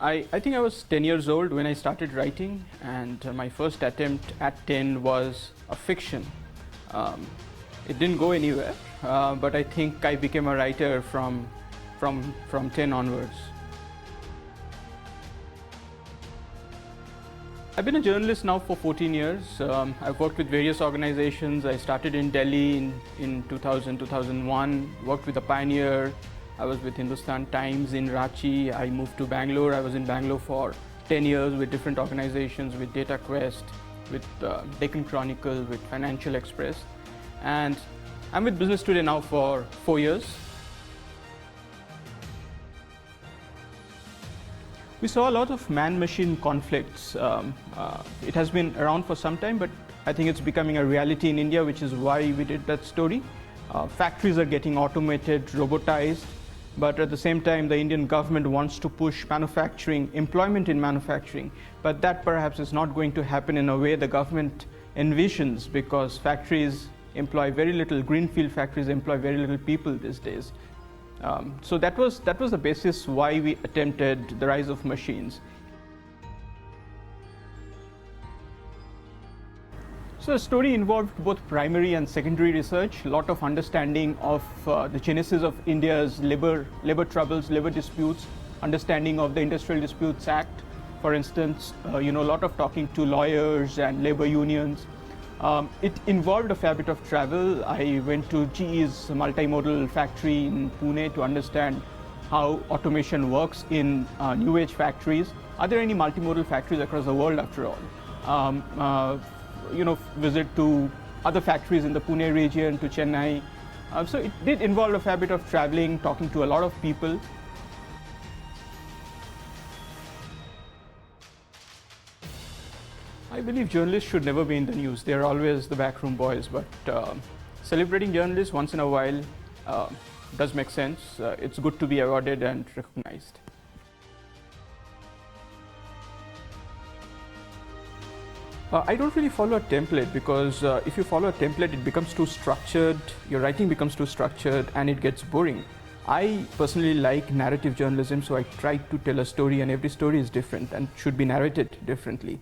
I think I was 10 years old when I started writing, and my first attempt at 10 was a fiction. It didn't go anywhere, but I think I became a writer from 10 onwards. I've been a journalist now for 14 years. I've worked with various organizations. I started in Delhi in 2000, 2001, worked with a Pioneer. I was with Hindustan Times in Ranchi. I moved to Bangalore. I was in Bangalore for 10 years with different organizations, with Data Quest, with Deccan Chronicle, with Financial Express. And I'm with Business Today now for 4 years. We saw a lot of man-machine conflicts. It has been around for some time, but I think it's becoming a reality in India, which is why we did that story. Factories are getting automated, robotized, but at the same time, the Indian government wants to push manufacturing, employment in manufacturing, but that perhaps is not going to happen in a way the government envisions, because factories employ very little, greenfield factories employ very little people these days. So that was the basis why we attempted The Rise of Machines. So the story involved both primary and secondary research, a lot of understanding of the genesis of India's labor troubles, labor disputes, understanding of the Industrial Disputes Act, for instance, a lot of talking to lawyers and labor unions. It involved a fair bit of travel. I went to GE's multimodal factory in Pune to understand how automation works in new age factories. Are there any multimodal factories across the world after all? Visit to other factories in the Pune region, to Chennai. So it did involve a fair bit of traveling, talking to a lot of people. I believe journalists should never be in the news. They're always the backroom boys, but celebrating journalists once in a while does make sense. It's good to be awarded and recognized. I don't really follow a template, because if you follow a template, it becomes too structured, your writing becomes too structured, and it gets boring. I personally like narrative journalism, so I try to tell a story, and every story is different and should be narrated differently.